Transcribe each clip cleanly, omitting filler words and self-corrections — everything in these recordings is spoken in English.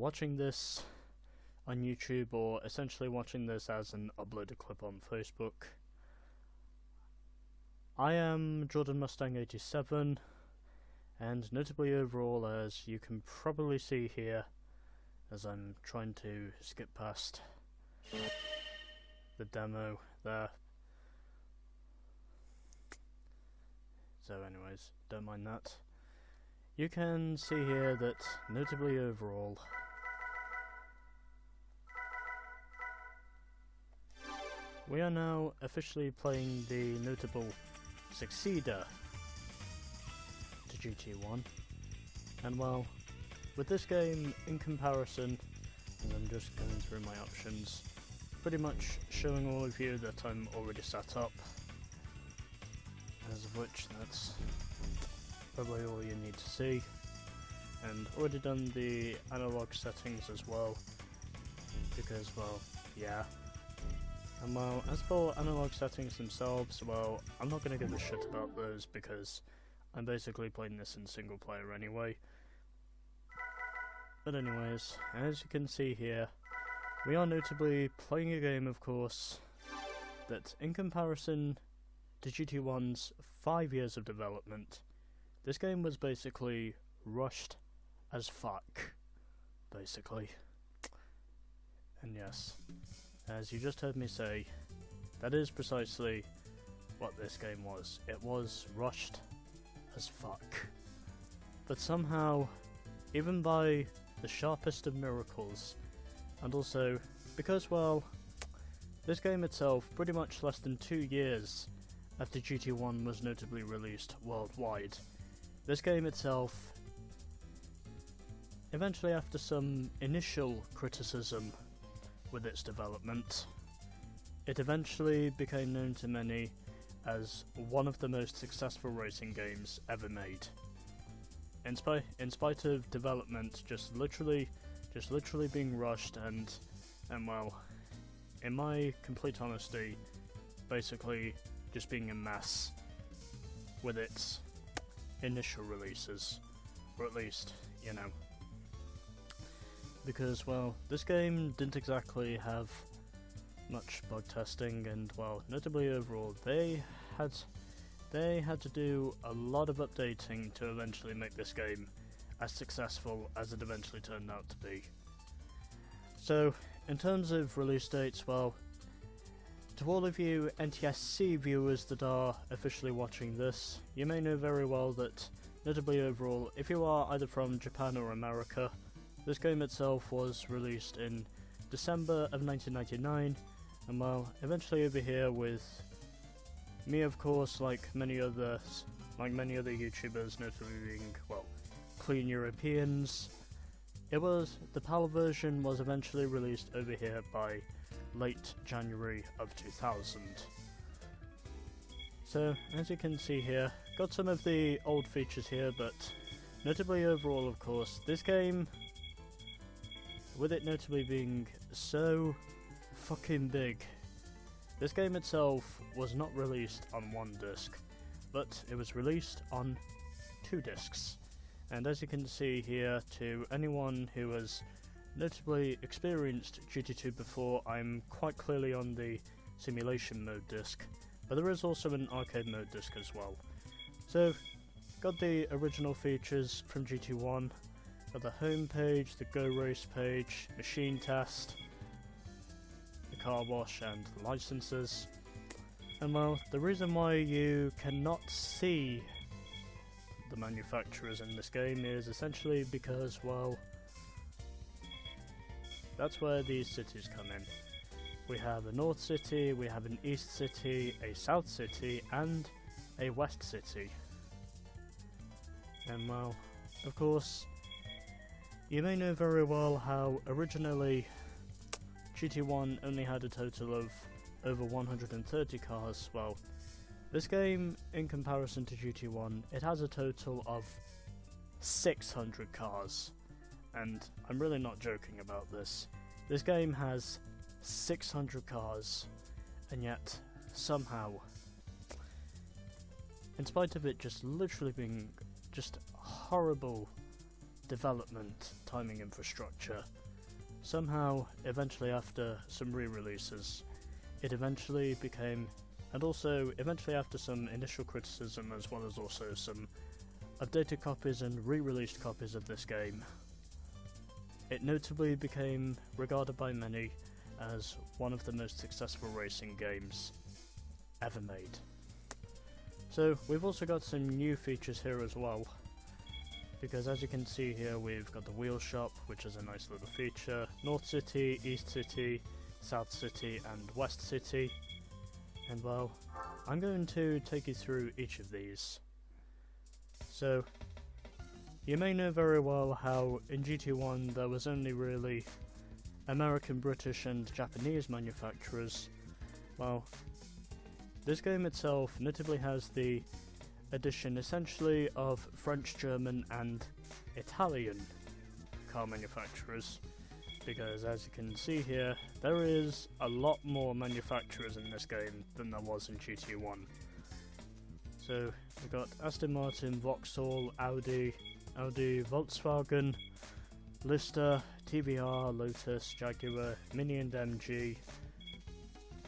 watching this on YouTube or essentially watching this as an uploaded clip on Facebook. I am Jordan Mustang 87, and notably overall, as you can probably see here, as I'm trying to skip past the demo there. So anyways, don't mind that. You can see here that notably overall, we are now officially playing the notable successor to GT1, and well, with this game in comparison, and I'm just going through my options, pretty much showing all of you that I'm already set up, as of which that's probably all you need to see, and already done the analog settings as well, because well, yeah. And well, as for analog settings themselves, well, I'm not going to give a shit about those because I'm basically playing this in single player anyway. But anyways, as you can see here, we are notably playing a game, of course, that in comparison to GT1's 5 years of development, this game was basically rushed as fuck, basically. And yes, as you just heard me say, that is precisely what this game was. It was rushed as fuck. But somehow, even by the sharpest of miracles, and also because, well, this game itself, pretty much less than 2 years after GT1 was notably released worldwide, this game itself, eventually after some initial criticism with its development, it eventually became known to many as one of the most successful racing games ever made. In spite of development just literally being rushed and well, in my complete honesty, basically just being a mess with its initial releases, or at least, you know. Because, well, this game didn't exactly have much bug testing, and, well, notably overall, they had to do a lot of updating to eventually make this game as successful as it eventually turned out to be. So, in terms of release dates, well, to all of you NTSC viewers that are officially watching this, you may know very well that, notably overall, if you are either from Japan or America, this game itself was released in December of 1999, and well, eventually over here with me, of course, like many other YouTubers, notably being, well, clean Europeans, the PAL version was eventually released over here by late January of 2000. So, as you can see here, got some of the old features here, but notably overall, of course, this game, with it notably being so fucking big, this game itself was not released on one disc, but it was released on 2 discs. And as you can see here, to anyone who has notably experienced GT2 before, I'm quite clearly on the simulation mode disc, but there is also an arcade mode disc as well. So, got the original features from GT1, got the home page, the Go Race page, machine test, the car wash and the licenses. And well, the reason why you cannot see the manufacturers in this game is essentially because, well, that's where these cities come in. We have a North City, we have an East City, a South City, and a West City. And well, of course, you may know very well how originally GT1 only had a total of over 130 cars. Well, this game, in comparison to GT1, it has a total of 600 cars. And I'm really not joking about this. This game has 600 cars, and yet, somehow, in spite of it just literally being just horrible development timing infrastructure, somehow, eventually after some re-releases, it eventually became, and also eventually after some initial criticism as well as also some updated copies and re-released copies of this game, it notably became regarded by many as one of the most successful racing games ever made. So we've also got some new features here as well, because as you can see here we've got the wheel shop, which is a nice little feature, North City, East City, South City and West City, and well, I'm going to take you through each of these. So, you may know very well how in GT1 there was only really American, British and Japanese manufacturers. Well, this game itself notably has the addition essentially of French, German and Italian car manufacturers, because as you can see here, there is a lot more manufacturers in this game than there was in GT1. So we've got Aston Martin, Vauxhall, Audi, Volkswagen, Lister, TVR, Lotus, Jaguar, Mini and MG,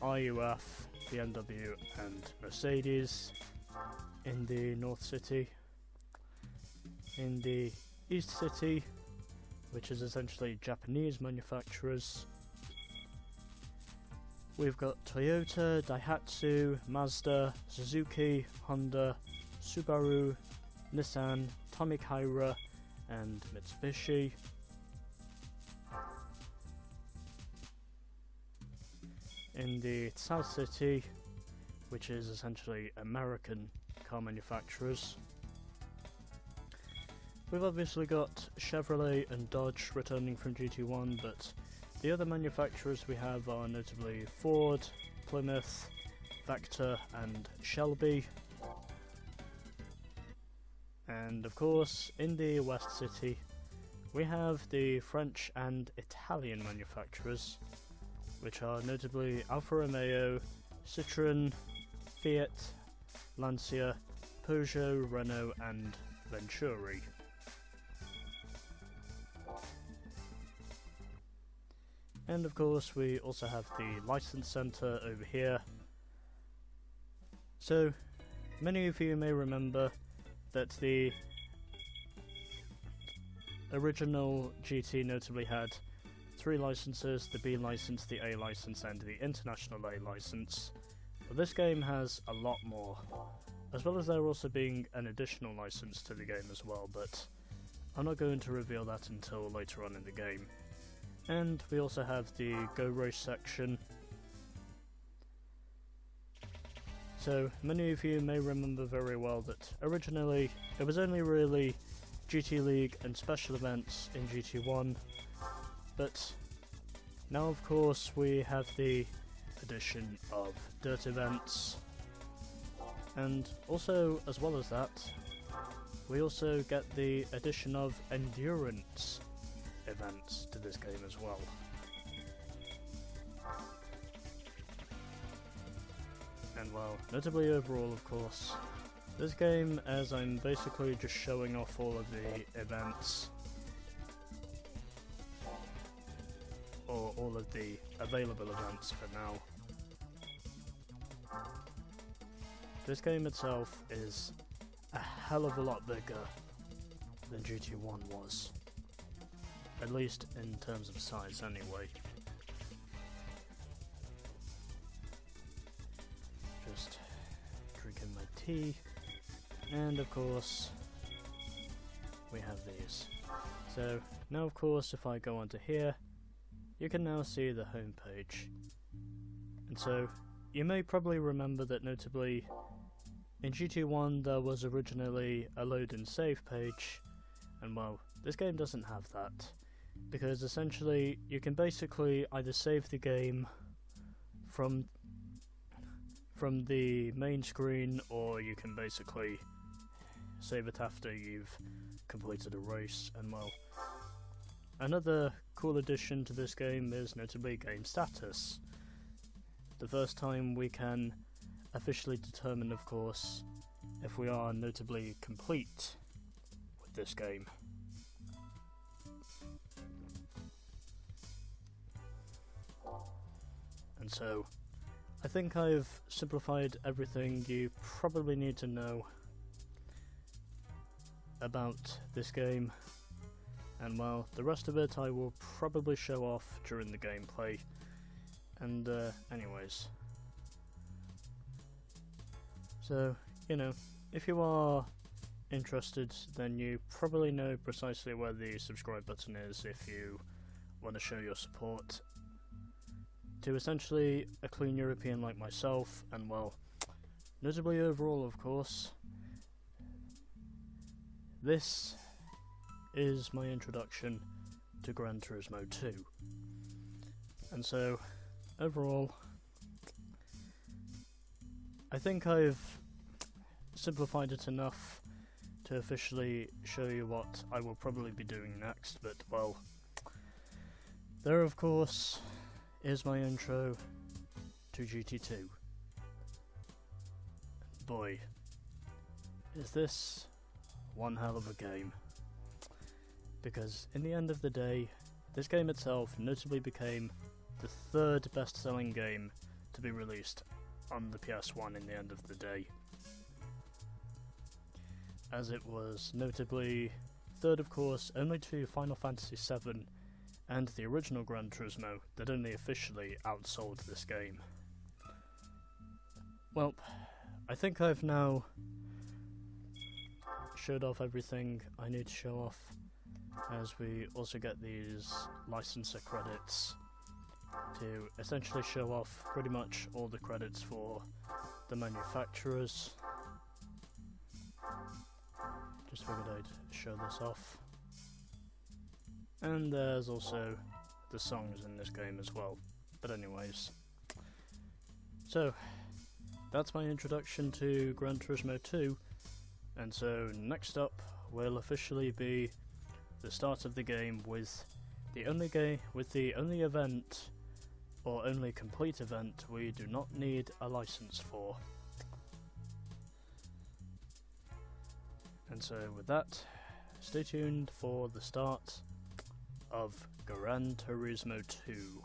RUF, BMW and Mercedes in the North City. In the East City, which is essentially Japanese manufacturers, we've got Toyota, Daihatsu, Mazda, Suzuki, Honda, Subaru, Nissan, Tomy Kaira and Mitsubishi. In the South City, which is essentially American car manufacturers, we've obviously got Chevrolet and Dodge returning from GT1, but the other manufacturers we have are notably Ford, Plymouth, Vector and Shelby. And of course, in the West City, we have the French and Italian manufacturers, which are notably Alfa Romeo, Citroën, Fiat, Lancia, Peugeot, Renault and Venturi. And of course we also have the license centre over here. So many of you may remember that the original GT notably had 3 licenses: the B license, the A license and the International A license. But this game has a lot more, as well as there also being an additional license to the game as well, but I'm not going to reveal that until later on in the game. And we also have the Go Race section. So many of you may remember very well that originally it was only really GT League and special events in GT1, but now of course we have the addition of dirt events, and also as well as that we also get the addition of endurance events to this game as well. And well, notably overall of course, this game, as I'm basically just showing off all of the events, or all of the available events for now, this game itself is a hell of a lot bigger than GT1 was. At least in terms of size anyway. Just drinking my tea, and of course we have these. So now of course if I go onto here, you can now see the home page. And so you may probably remember that notably in GT1 there was originally a load and save page, and well, this game doesn't have that, because essentially you can basically either save the game from the main screen, or you can basically save it after you've completed a race. And well, another cool addition to this game is notably game status. The first time we can officially determine, of course, if we are notably complete with this game. And so I think I've simplified everything you probably need to know about this game, and well, the rest of it I will probably show off during the gameplay. And anyways, so you know, if you are interested, then you probably know precisely where the subscribe button is if you want to show your support to essentially a clean European like myself, and well, notably overall of course. This is my introduction to Gran Turismo 2. And so, overall, I think I've simplified it enough to officially show you what I will probably be doing next, but well, there of course is my intro to GT2. Boy, is this one hell of a game. Because in the end of the day, this game itself notably became the third best selling game to be released on the PS1 in the end of the day. As it was notably third of course only to Final Fantasy VII and the original Gran Turismo that only officially outsold this game. Well, I think I've now showed off everything I need to show off, as we also get these licensor credits to essentially show off pretty much all the credits for the manufacturers. Just figured I'd show this off. And there's also the songs in this game as well. But anyways, so that's my introduction to Gran Turismo 2. And so next up will officially be the start of the game with the only event, or only complete event, we do not need a license for. And so with that, stay tuned for the start of Gran Turismo 2.